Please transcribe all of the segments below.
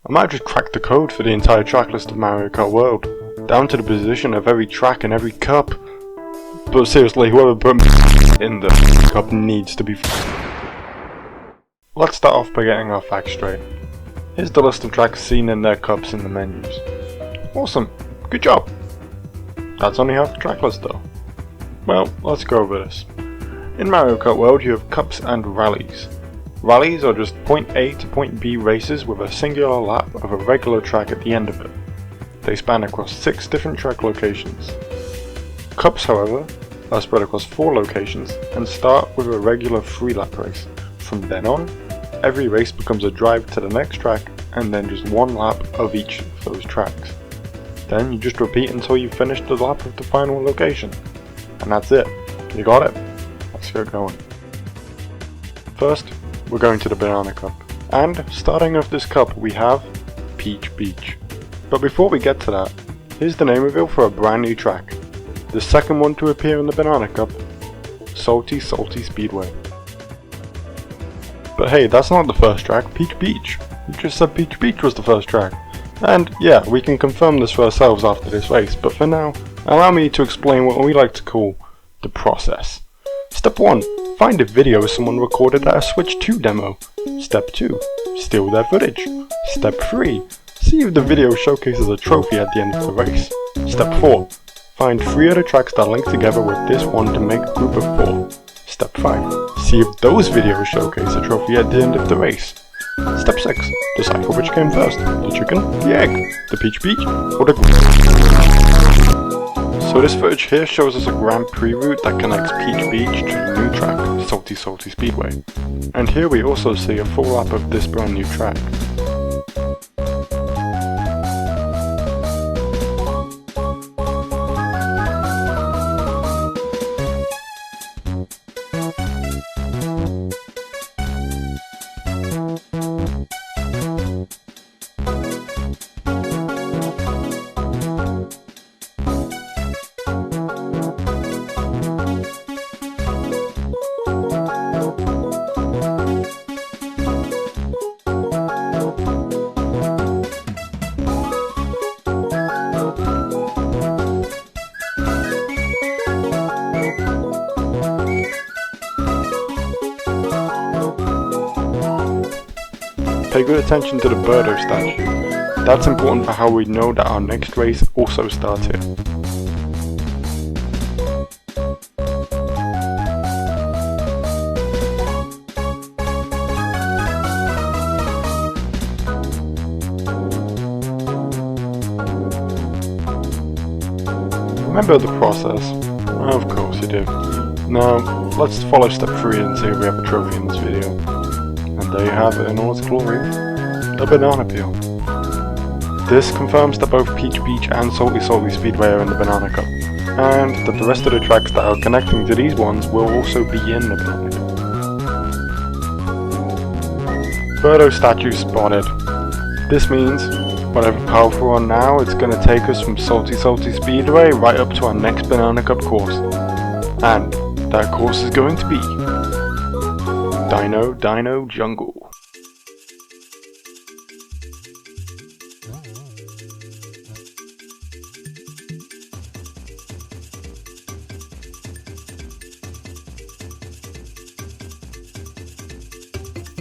I might have just cracked the code for the entire track list of Mario Kart World, down to the position of every track and every cup. But seriously, whoever put in the cup needs to be Let's start off by getting our facts straight. Here's the list of tracks seen in their cups in the menus. Awesome, good job! That's only half the track list though. Well, let's go over this. In Mario Kart World you have cups and rallies. Rallies are just point A to point B races with a singular lap of a regular track at the end of it. They span across 6 different track locations. Cups, however, are spread across 4 locations and start with a regular 3-lap race. From then on, every race becomes a drive to the next track and then just 1 lap of each of those tracks. Then you just repeat until you finish the lap of the final location. And that's it. You got it? Let's get going. First, we're going to the Banana Cup. And starting off this cup we have Peach Beach. But before we get to that, here's the name reveal for a brand new track. The second one to appear in the Banana Cup, Salty Salty Speedway. But hey, that's not the first track, Peach Beach. You just said Peach Beach was the first track. And yeah, we can confirm this for ourselves after this race, but for now, allow me to explain what we like to call the process. Step 1. Find a video someone recorded at a Switch 2 demo. Step 2. Steal their footage. Step 3. See if the video showcases a trophy at the end of the race. Step 4. Find 3 other tracks that link together with this one to make a group of 4. Step 5. See if those videos showcase a trophy at the end of the race. Step 6. Decipher which came first, the chicken, the egg, the Peach Beach, or the So this footage here shows us a Grand Prix route that connects Peach Beach to the new track, Salty Salty Speedway. And here we also see a full lap of this brand new track. Pay good attention to the Birdo statue. That's important for how we know that our next race also starts here. Remember the process? Of course you do. Now, let's follow step 3 and see if we have a trophy in this video. And there you have it in all its glory, the Banana Peel. This confirms that both Peach Beach and Salty Salty Speedway are in the Banana Cup, and that the rest of the tracks that are connecting to these ones will also be in the Banana Cup. Birdo statue spotted. This means, whatever path we're on now, it's going to take us from Salty Salty Speedway right up to our next Banana Cup course. And that course is going to be Dino Dino Jungle.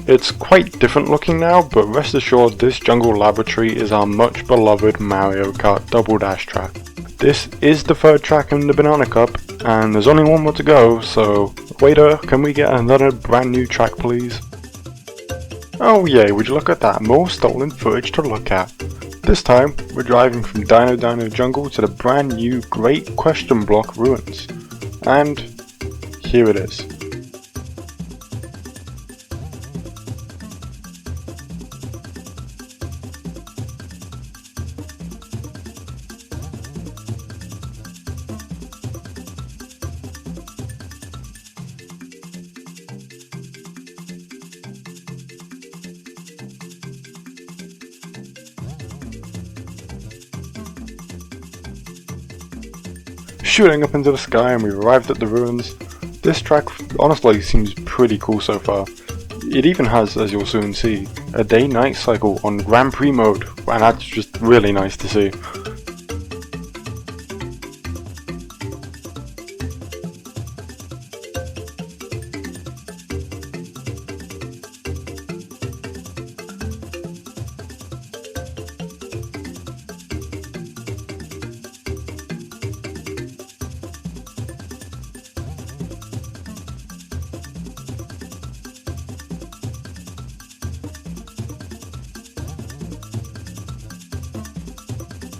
It's quite different looking now, but rest assured this jungle laboratory is our much beloved Mario Kart Double Dash track. This is the 3rd track in the Banana Cup, and there's only 1 more to go, so waiter, can we get another brand new track please? Oh yay, would you look at that, more stolen footage to look at. This time, we're driving from Dino Dino Jungle to the brand new Great Question Block Ruins. And here it is. Shooting up into the sky and we've arrived at the ruins. This track honestly seems pretty cool so far. It even has, as you'll soon see, a day-night cycle on Grand Prix mode, and that's just really nice to see.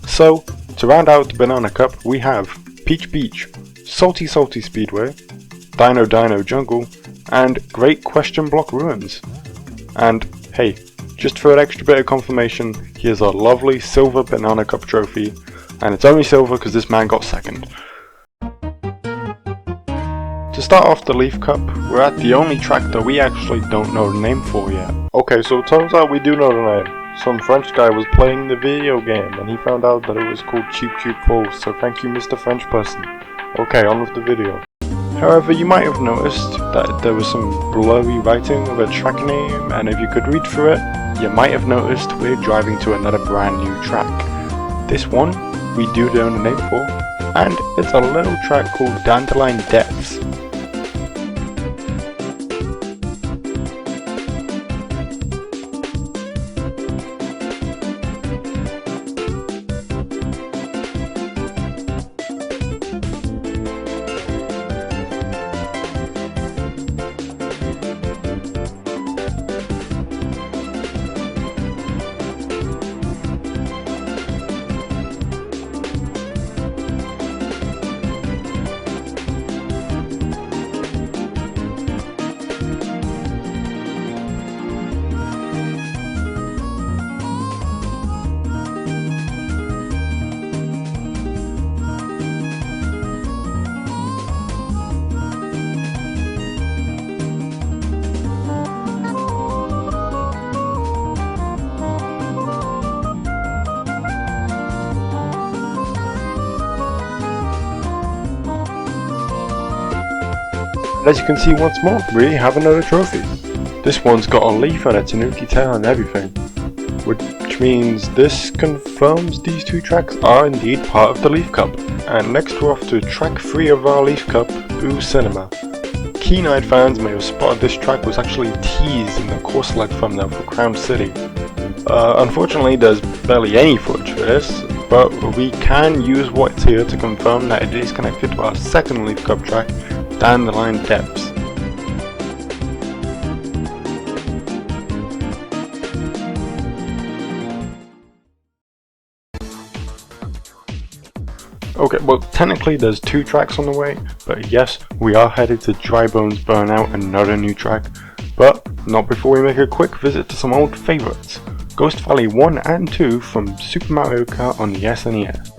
So, to round out the Banana Cup, we have Peach Beach, Salty Salty Speedway, Dino Dino Jungle, and Great Question Block Ruins. And hey, just for an extra bit of confirmation, here's a lovely silver Banana Cup trophy, and it's only silver because this man got second. To start off the Leaf Cup, we're at the only track that we actually don't know the name for yet. Okay, so it turns out we do know the name. Some French guy was playing the video game and he found out that it was called Cheap Cheap Falls, so thank you Mr. French person. Okay, on with the video. However, you might have noticed that there was some blurry writing of a track name, and if you could read through it, you might have noticed we're driving to another brand new track. This one, we do know the name for, and it's a little track called Dandelion Depths. As you can see once more, we have another trophy. This one's got a leaf and a tanuki tail and everything, which means this confirms these two tracks are indeed part of the Leaf Cup. And next we're off to track 3 of our Leaf Cup, Ooh Cinema. Keen-eyed fans may have spotted this track was actually teased in the course leg thumbnail for Crown City. Unfortunately there's barely any footage for this, but we can use what's here to confirm that it is connected to our second Leaf Cup track, Dandelion Depths. Okay, well technically there's 2 tracks on the way, but yes, we are headed to Dry Bones Burnout, another new track, but not before we make a quick visit to some old favourites, Ghost Valley 1 and 2 from Super Mario Kart on the SNES.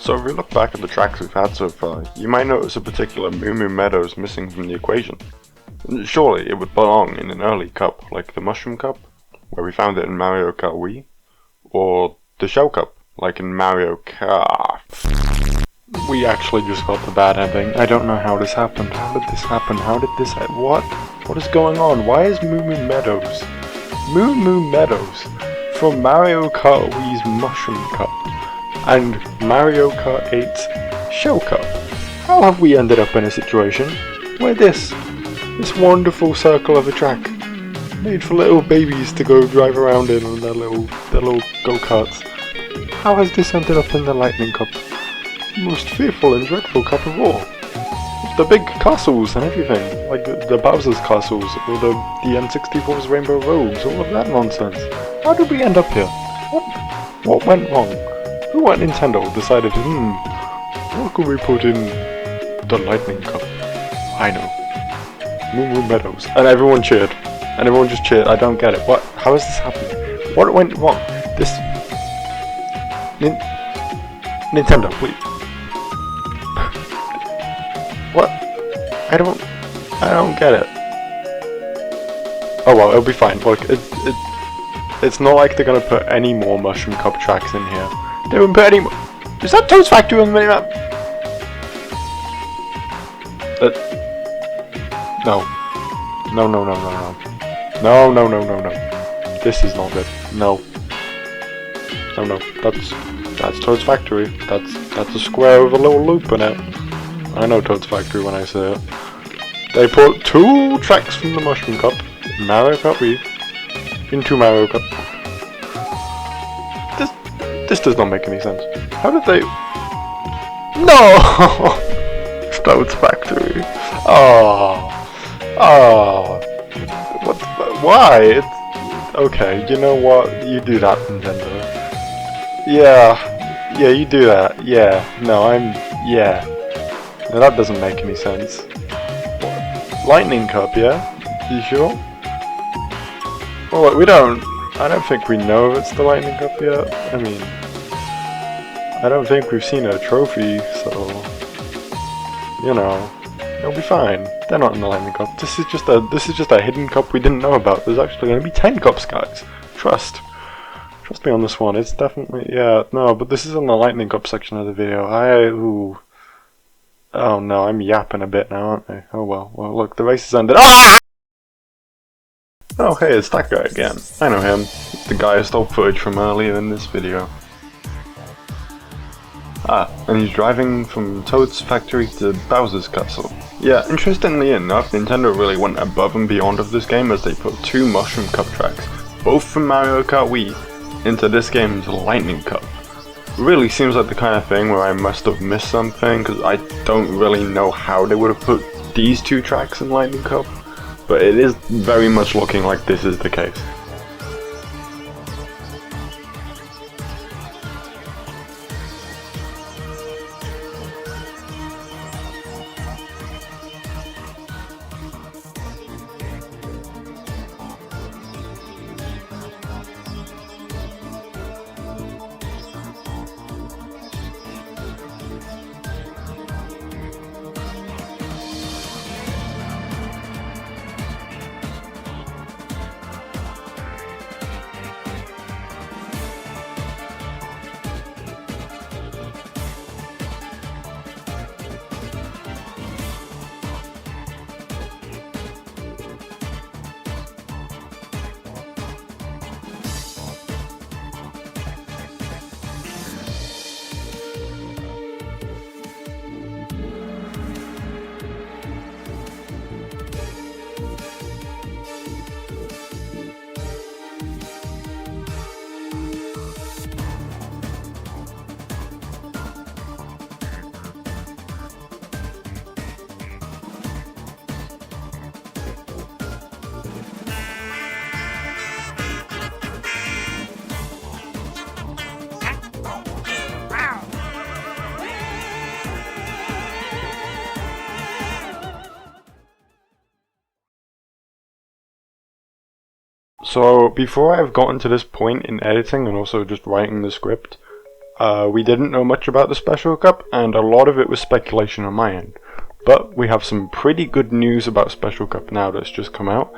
So if we look back at the tracks we've had so far, you might notice a particular Moo Moo Meadows missing from the equation. Surely it would belong in an early cup, like the Mushroom Cup, where we found it in Mario Kart Wii, or the Shell Cup, like in Mario Kart. We actually just got the bad ending. I don't know how this happened. How did this happen? What? What is going on? Why is Moo Moo Meadows? Moo Moo Meadows from Mario Kart Wii's Mushroom Cup and Mario Kart 8's Shell Cup. How have we ended up in a situation where this wonderful circle of a track made for little babies to go drive around in on their little go-karts? How has this ended up in the Lightning Cup? The most fearful and dreadful cup of all. The big castles and everything, like the Bowser's castles or the N64's Rainbow Roads, all of that nonsense. How did we end up here? What went wrong? Who at Nintendo decided, what could we put in the Lightning Cup? I know. Moo Moo Meadows. And everyone cheered. And everyone just cheered. I don't get it. What? How is this happening? What went wrong? This... Nintendo, please. What? I don't get it. Oh well, it'll be fine. Look, it's not like they're gonna put any more Mushroom Cup tracks in here. They won't put any more. Is that Toad's Factory on the minimap? No. No. This is not good. No. That's Toad's Factory. That's a square with a little loop in it. I know Toad's Factory when I say it. They put 2 tracks from the Mushroom Cup, Mario Kart Wii, into Mario Kart. This does not make any sense. How did they... No! Toad's Factory. Oh. What? Why? It's... Okay, you know what? You do that, Nintendo. Yeah, you do that. Yeah. No, yeah. No, that doesn't make any sense. Lightning Cup, yeah? You sure? Well, I don't think we know if it's the Lightning Cup yet. I mean, I don't think we've seen a trophy, so, you know, it'll be fine. They're not in the Lightning Cup. This is just a hidden cup we didn't know about. There's actually going to be 10 cups, guys. Trust me on this one. It's definitely, yeah, no, but this is in the Lightning Cup section of the video. Oh no, I'm yapping a bit now, aren't I? Oh well. Well, look, the race has ended. Ah! Oh hey, it's that guy again. I know him. It's the guy who stole footage from earlier in this video. Ah, and he's driving from Toad's Factory to Bowser's Castle. Yeah, interestingly enough, Nintendo really went above and beyond of this game as they put 2 Mushroom Cup tracks, both from Mario Kart Wii, into this game's Lightning Cup. Really seems like the kind of thing where I must have missed something, because I don't really know how they would have put these 2 tracks in Lightning Cup, but it is very much looking like this is the case. So before I've gotten to this point in editing and also just writing the script, We didn't know much about the Special Cup, and a lot of it was speculation on my end. But we have some pretty good news about Special Cup now that's just come out,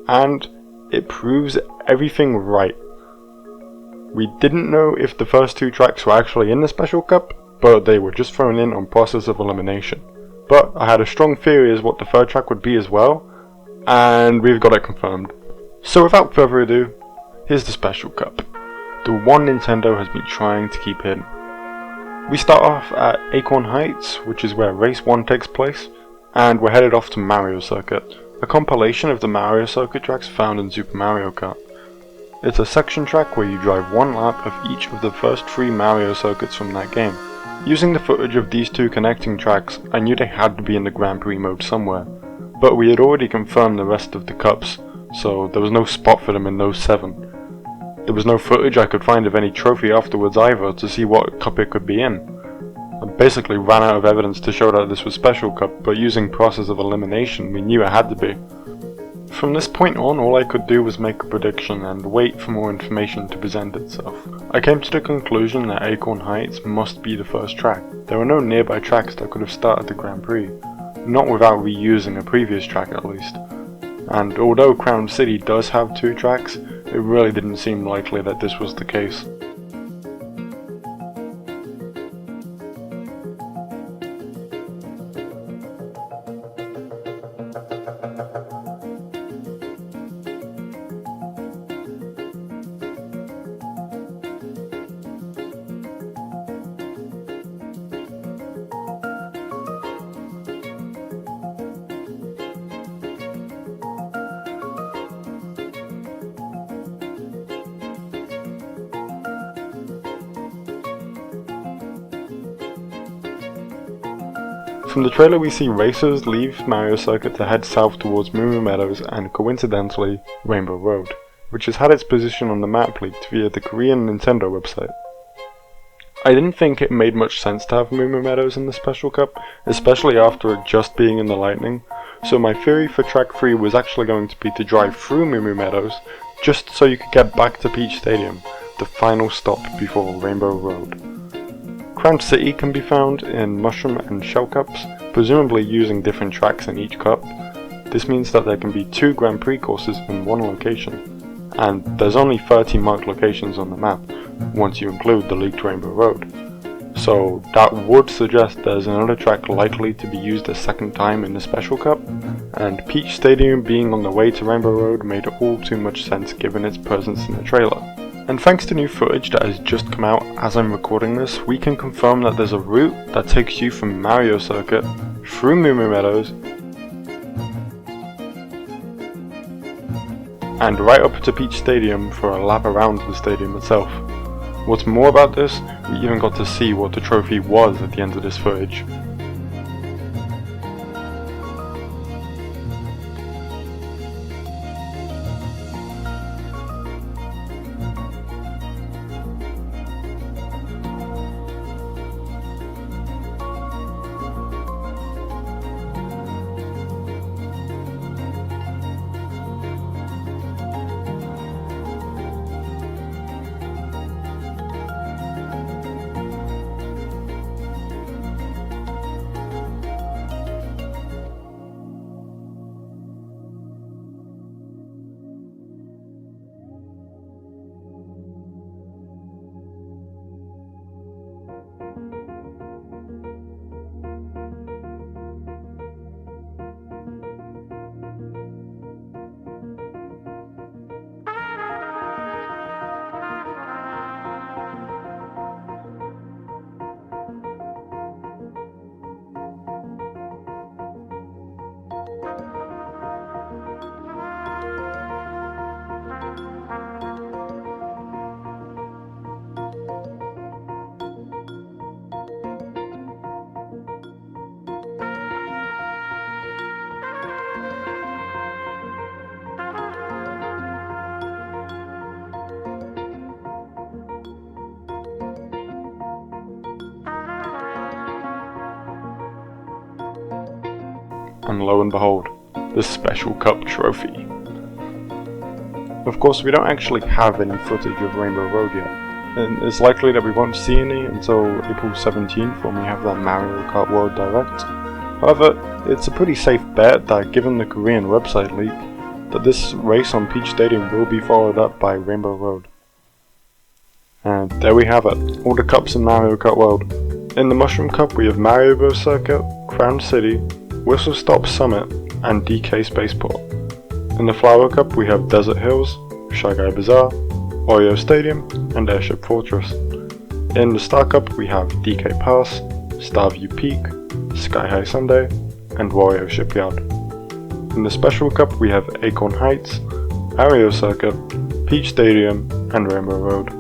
and it proves everything right. We didn't know if the first 2 tracks were actually in the Special Cup, but they were just thrown in on process of elimination. But I had a strong theory as what the 3rd track would be as well, and we've got it confirmed. So without further ado, here's the Special Cup. The one Nintendo has been trying to keep hidden. We start off at Acorn Heights, which is where Race 1 takes place, and we're headed off to Mario Circuit, a compilation of the Mario Circuit tracks found in Super Mario Kart. It's a section track where you drive 1 lap of each of the first 3 Mario circuits from that game. Using the footage of these 2 connecting tracks, I knew they had to be in the Grand Prix mode somewhere, but we had already confirmed the rest of the cups, so there was no spot for them in those 7. There was no footage I could find of any trophy afterwards either to see what cup it could be in. I basically ran out of evidence to show that this was Special Cup, but using process of elimination we knew it had to be. From this point on, all I could do was make a prediction and wait for more information to present itself. I came to the conclusion that Acorn Heights must be the first track. There were no nearby tracks that could have started the Grand Prix, not without reusing a previous track at least. And although Crown City does have 2 tracks, it really didn't seem likely that this was the case. From the trailer we see racers leave Mario Circuit to head south towards Moo Meadows and, coincidentally, Rainbow Road, which has had its position on the map leaked via the Korean Nintendo website. I didn't think it made much sense to have Moo Meadows in the Special Cup, especially after it just being in the Lightning, so my theory for track 3 was actually going to be to drive through Moo Meadows just so you could get back to Peach Stadium, the final stop before Rainbow Road. Crown City can be found in Mushroom and Shell Cups, presumably using different tracks in each cup. This means that there can be 2 Grand Prix courses in one location, and there's only 30 marked locations on the map, once you include the leaked Rainbow Road. So that would suggest there's another track likely to be used a second time in the Special Cup, and Peach Stadium being on the way to Rainbow Road made all too much sense given its presence in the trailer. And thanks to new footage that has just come out as I'm recording this, we can confirm that there's a route that takes you from Mario Circuit, through Moo Meadows, and right up to Peach Stadium for a lap around the stadium itself. What's more about this, we even got to see what the trophy was at the end of this footage. And lo and behold, the Special Cup trophy. Of course, we don't actually have any footage of Rainbow Road yet, and it's likely that we won't see any until April 17th when we have that Mario Kart World Direct. However, it's a pretty safe bet that given the Korean website leak, that this race on Peach Stadium will be followed up by Rainbow Road. And there we have it, all the cups in Mario Kart World. In the Mushroom Cup we have Mario Bros Circuit, Crown City, Whistle Stop Summit, and DK Spaceport. In the Flower Cup we have Desert Hills, Shy Guy Bazaar, Oreo Stadium, and Airship Fortress. In the Star Cup we have DK Pass, Starview Peak, Sky High Sunday, and Wario Shipyard. In the Special Cup we have Acorn Heights, Mario Circuit, Peach Stadium, and Rainbow Road.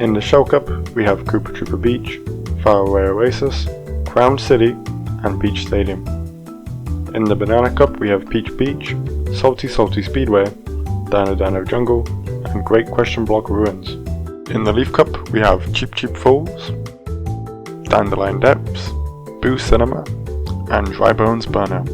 In the Shell Cup we have Koopa Troopa Beach, Faraway Oasis, Crown City, and Peach Stadium. In the Banana Cup we have Peach Beach, Salty Salty Speedway, Dino Dino Jungle, and Great Question Block Ruins. In the Leaf Cup we have Cheap Cheap Falls, Dandelion Depths, Boo Cinema, and Dry Bones Burnout.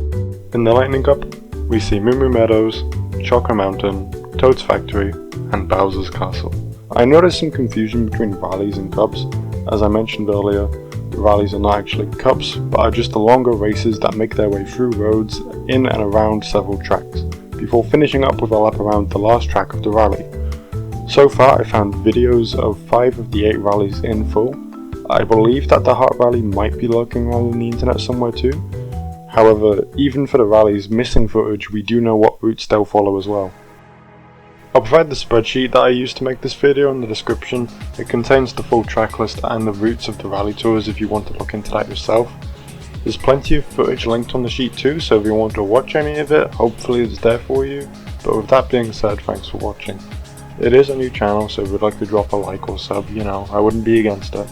In the Lightning Cup we see Moo Moo Meadows, Chocolate Mountain, Toad's Factory, and Bowser's Castle. I noticed some confusion between rallies and cups. As I mentioned earlier, the rallies are not actually cups, but are just the longer races that make their way through roads in and around several tracks, before finishing up with a lap around the last track of the rally. So far I found videos of 5 of the 8 rallies in full. I believe that the Heart Rally might be lurking around on the internet somewhere too. However, even for the rallies missing footage, we do know what routes they'll follow as well. I'll provide the spreadsheet that I used to make this video in the description. It contains the full track list and the routes of the rally tours if you want to look into that yourself. There's plenty of footage linked on the sheet too, so if you want to watch any of it, hopefully it's there for you. But with that being said, thanks for watching. It is a new channel, so if you'd like to drop a like or sub, I wouldn't be against it.